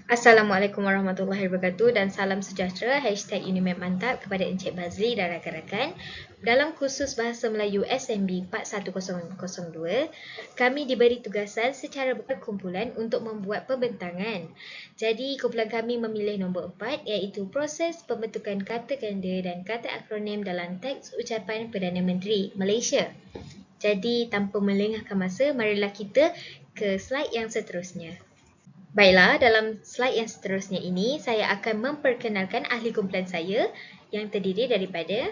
Assalamualaikum warahmatullahi wabarakatuh dan salam sejahtera #Unimed Mantap kepada Encik Bazli dan rakan-rakan. Dalam kursus Bahasa Melayu SMB 41002, kami diberi tugasan secara berkumpulan untuk membuat pembentangan. Jadi kumpulan kami memilih nombor 4 iaitu proses pembentukan kata ganda dan kata akronim dalam teks ucapan Perdana Menteri Malaysia. Jadi tanpa melengahkan masa, marilah kita ke slide yang seterusnya. Baiklah, dalam slide yang seterusnya ini, saya akan memperkenalkan ahli kumpulan saya yang terdiri daripada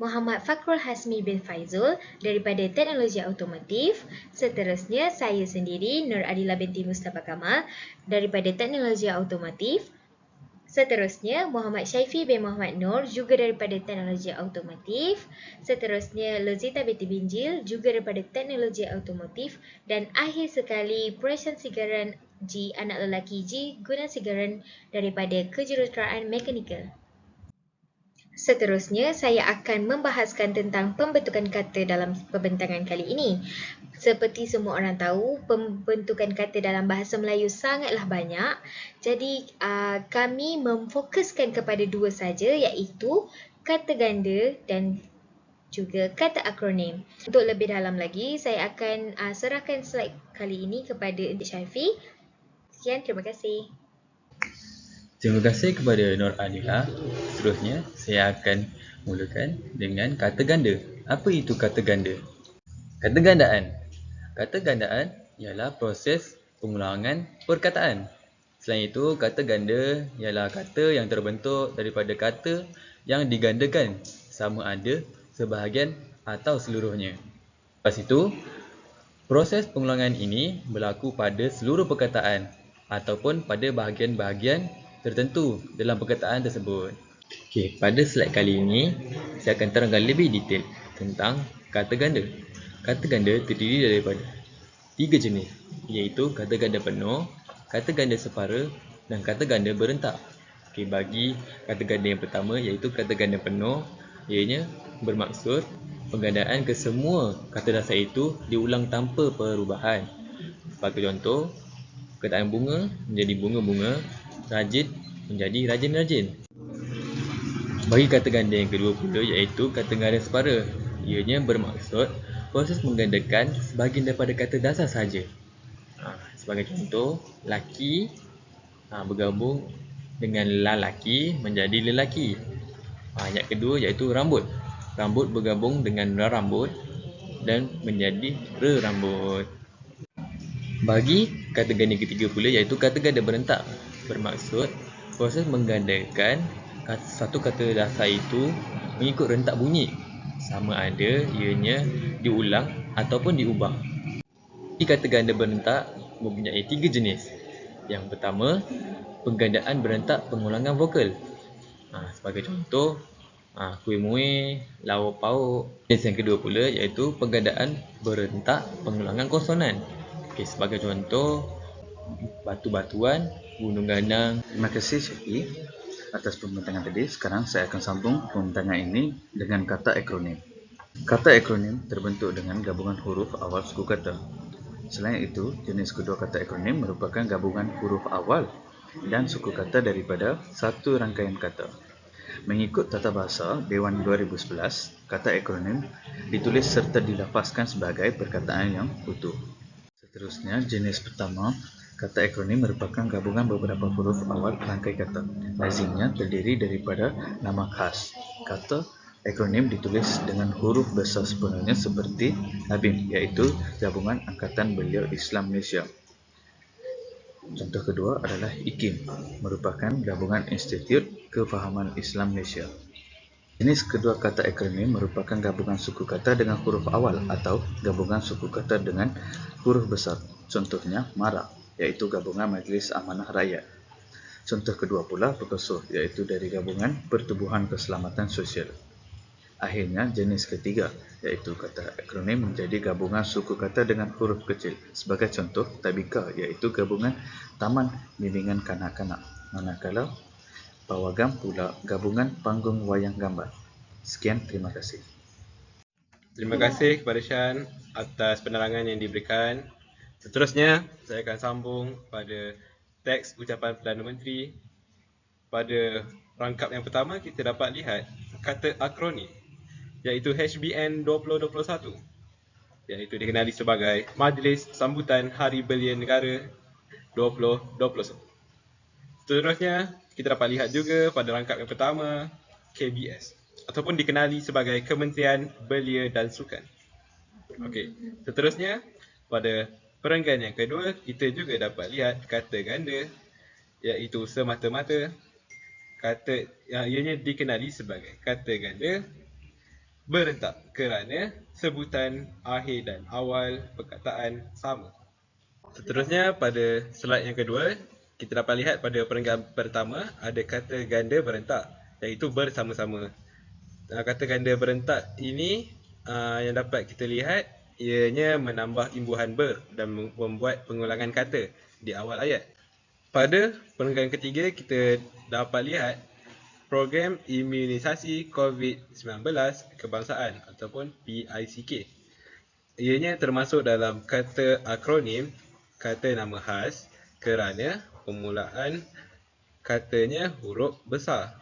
Muhammad Fakrul Hasmi bin Faizul daripada Teknologi Automotif. Seterusnya, saya sendiri Nur Adila binti Mustafa Kamal daripada Teknologi Automotif. Seterusnya, Muhammad Syaifi bin Muhammad Nur juga daripada Teknologi Automotif. Seterusnya, Lozita binti Binjil juga daripada Teknologi Automotif. Dan akhir sekali, Prashan Sigaran G, anak lelaki G, Guna Sigaran daripada Kejuruteraan Mekanikal. Seterusnya, saya akan membahaskan tentang pembentukan kata dalam pembentangan kali ini. Seperti semua orang tahu, pembentukan kata dalam bahasa Melayu sangatlah banyak. Jadi, kami memfokuskan kepada dua saja, iaitu kata ganda dan juga kata akronim. Untuk lebih dalam lagi, saya akan serahkan slide kali ini kepada Encik Syafiee. Sekian, terima kasih. Terima kasih kepada Nur Adila. Seterusnya, saya akan mulakan dengan kata ganda. Apa itu kata ganda? Kata gandaan. Kata gandaan ialah proses pengulangan perkataan. Selain itu, kata ganda ialah kata yang terbentuk daripada kata yang digandakan, sama ada sebahagian atau seluruhnya. Lepas itu, proses pengulangan ini berlaku pada seluruh perkataan ataupun pada bahagian-bahagian tertentu dalam perkataan tersebut. Okey, pada slide kali ini, saya akan terangkan lebih detail tentang kata ganda. Kata ganda terdiri daripada 3 jenis, iaitu kata ganda penuh, kata ganda separa dan kata ganda berentak. Okey, bagi kata ganda yang pertama iaitu kata ganda penuh, ianya bermaksud penggandaan kesemua kata dasar itu diulang tanpa perubahan. Sebagai contoh, perkataan bunga menjadi bunga-bunga, rajin menjadi rajin-rajin. Bagi kata ganda yang kedua pula iaitu kata ganda separa. Ianya bermaksud proses menggandakan sebahagian daripada kata dasar sahaja. Sebagai contoh, laki bergabung dengan lalaki menjadi lelaki. Yang kedua iaitu rambut. Rambut bergabung dengan rambut dan menjadi rambut. Bagi kata ganda ketiga pula iaitu kata ganda berentak. Bermaksud proses menggandakan satu kata dasar itu mengikut rentak bunyi, sama ada ianya diulang ataupun diubah. Kata ganda berentak mempunyai 3 jenis. Yang pertama, penggandaan berentak pengulangan vokal. Sebagai contoh, kuih muih, lauk pauk. Jenis yang kedua pula iaitu penggandaan berentak pengulangan konsonan. Sebagai contoh, batu-batuan, gunung ganang. Terima kasih Syafie atas pembentangan tadi. Sekarang saya akan sambung pembentangan ini dengan kata akronim. Kata akronim terbentuk dengan gabungan huruf awal suku kata. Selain itu, jenis kedua kata akronim merupakan gabungan huruf awal dan suku kata daripada satu rangkaian kata. Mengikut Tata Bahasa Dewan 2011, kata akronim ditulis serta dilafazkan sebagai perkataan yang utuh. Seterusnya, jenis pertama, kata akronim merupakan gabungan beberapa huruf awal rangkai kata. Lazimnya terdiri daripada nama khas. Kata akronim ditulis dengan huruf besar sepenuhnya seperti ABIM, iaitu Gabungan Angkatan Belia Islam Malaysia. Contoh kedua adalah IKIM, merupakan gabungan Institut Kefahaman Islam Malaysia. Jenis kedua kata akronim merupakan gabungan suku kata dengan huruf awal atau gabungan suku kata dengan huruf besar. Contohnya MARA, iaitu Gabungan Majlis Amanah Rakyat. Contoh kedua pula PERKOSOH, iaitu dari Gabungan Pertubuhan Keselamatan Sosial. Akhirnya, jenis ketiga, iaitu kata akronim menjadi gabungan suku kata dengan huruf kecil. Sebagai contoh, TABIKA, iaitu gabungan Taman Bimbingan Kanak-kanak. Manakala PAWAGAM pula gabungan Panggung Wayang Gambar. Sekian, terima kasih. Terima kasih kepada Shan atas penerangan yang diberikan. Seterusnya, saya akan sambung pada teks ucapan Perdana Menteri. Pada rangkap yang pertama, kita dapat lihat kata akronim, iaitu HBN 2021, iaitu dikenali sebagai Majlis Sambutan Hari Belia Negara 2021. Seterusnya, kita dapat lihat juga pada rangkap yang pertama, KBS, ataupun dikenali sebagai Kementerian Belia dan Sukan. Okey, seterusnya pada perenggan yang kedua, kita juga dapat lihat kata ganda, iaitu semata-mata. Kata yang ianya dikenali sebagai kata ganda berentak kerana sebutan akhir dan awal perkataan sama. Seterusnya pada slide yang kedua, kita dapat lihat pada perenggan pertama ada kata ganda berentak, iaitu bersama-sama. Kata ganda berentak ini yang dapat kita lihat ianya menambah imbuhan ber dan membuat pengulangan kata di awal ayat. Pada perenggan ketiga, kita dapat lihat program imunisasi COVID-19 kebangsaan ataupun PICK. Ianya termasuk dalam kata akronim kata nama khas kerana permulaan katanya huruf besar.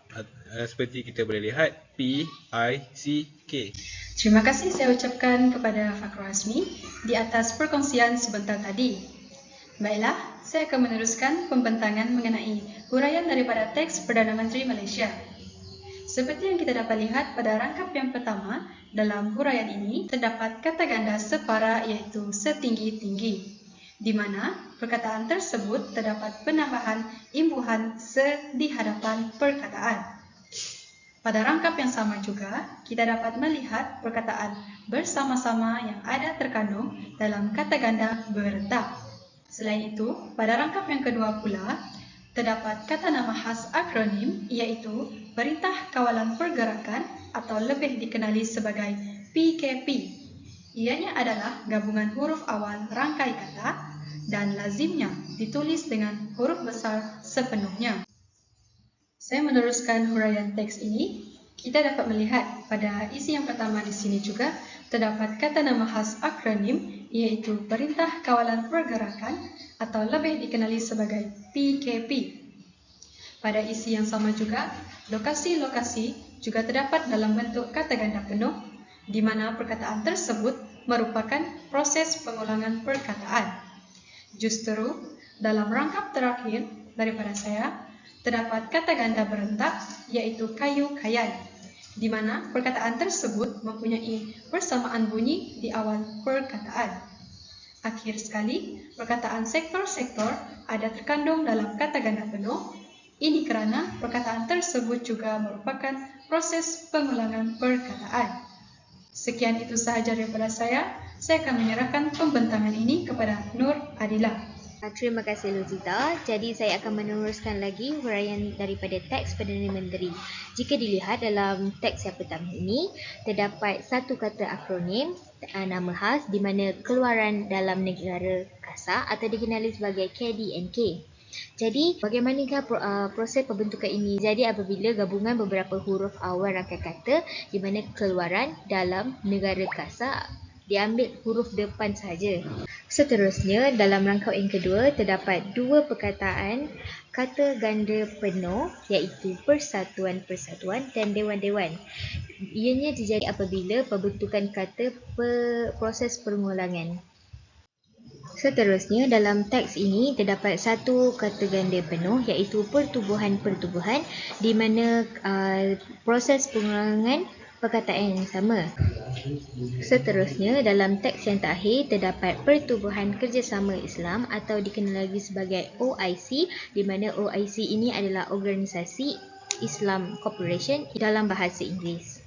Seperti kita boleh lihat PICK. Terima kasih saya ucapkan kepada Fakrul Hasmi di atas perkongsian sebentar tadi. Baiklah, saya akan meneruskan pembentangan mengenai huraian daripada teks Perdana Menteri Malaysia. Seperti yang kita dapat lihat pada rangkap yang pertama, dalam huraian ini terdapat kata ganda separa iaitu setinggi-tinggi, di mana perkataan tersebut terdapat penambahan imbuhan se di hadapan perkataan. Pada rangkap yang sama juga, kita dapat melihat perkataan bersama-sama yang ada terkandung dalam kata ganda berentak. Selain itu, pada rangkap yang kedua pula, terdapat kata nama khas akronim iaitu Perintah Kawalan Pergerakan atau lebih dikenali sebagai PKP. Ianya adalah gabungan huruf awal rangkai kata dan lazimnya ditulis dengan huruf besar sepenuhnya. Saya meneruskan huraian teks ini. Kita dapat melihat pada isi yang pertama di sini juga terdapat kata nama khas akronim iaitu Perintah Kawalan Pergerakan atau lebih dikenali sebagai PKP. Pada isi yang sama juga, lokasi-lokasi juga terdapat dalam bentuk kata ganda penuh di mana perkataan tersebut merupakan proses pengulangan perkataan. Justru, dalam rangkap terakhir daripada saya, terdapat kata ganda berentak iaitu kayu-kayan, di mana perkataan tersebut mempunyai persamaan bunyi di awal perkataan. Akhir sekali, perkataan sektor-sektor ada terkandung dalam kata ganda penuh. Ini kerana perkataan tersebut juga merupakan proses pengulangan perkataan. Sekian itu sahaja daripada saya. Saya akan menyerahkan pembentangan ini kepada Nur Adilah. Terima kasih Luzita. Jadi saya akan meneruskan lagi huraian daripada teks Perdana Menteri. Jika dilihat dalam teks yang pertama ini, terdapat satu kata akronim nama khas di mana keluaran dalam negara kasar atau dikenali sebagai KDNK. Jadi bagaimanakah proses pembentukan ini? Jadi apabila gabungan beberapa huruf awal rangkai kata di mana keluaran dalam negara kasar diambil huruf depan saja. Seterusnya, dalam rangkap yang kedua terdapat dua perkataan kata ganda penuh iaitu persatuan-persatuan dan dewan-dewan. Ianya terjadi apabila pembentukan kata proses pengulangan. Seterusnya, dalam teks ini terdapat satu kata ganda penuh iaitu pertubuhan-pertubuhan di mana proses pengulangan perkataan yang sama. Seterusnya, dalam teks yang terakhir terdapat Pertubuhan Kerjasama Islam atau dikenal lagi sebagai OIC, di mana OIC ini adalah Organisasi Islam Corporation dalam bahasa Inggeris.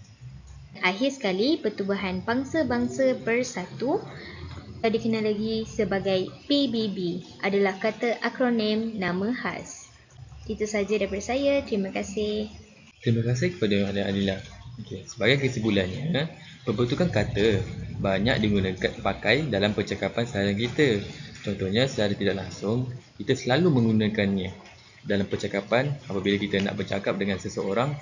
Akhir sekali, Pertubuhan Bangsa-Bangsa Bersatu atau dikenal lagi sebagai PBB adalah kata akronim nama khas. Itu sahaja daripada saya. Terima kasih. Terima kasih kepada Adilah. Okay. Sebagai kesimpulannya, pembentukan kata banyak digunakan pakai dalam percakapan seharian kita. Contohnya, secara tidak langsung, kita selalu menggunakannya dalam percakapan apabila kita nak bercakap dengan seseorang.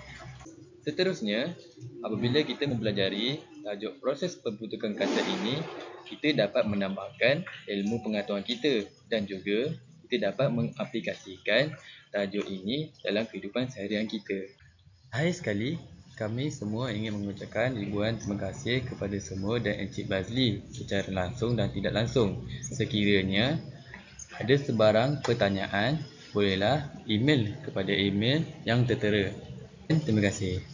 Seterusnya, apabila kita mempelajari tajuk proses pembentukan kata ini, kita dapat menambahkan ilmu pengetahuan kita dan juga kita dapat mengaplikasikan tajuk ini dalam kehidupan seharian kita. Akhir sekali, kami semua ingin mengucapkan ribuan terima kasih kepada semua dan Encik Bazli secara langsung dan tidak langsung. Sekiranya ada sebarang pertanyaan, bolehlah email kepada email yang tertera. Terima kasih.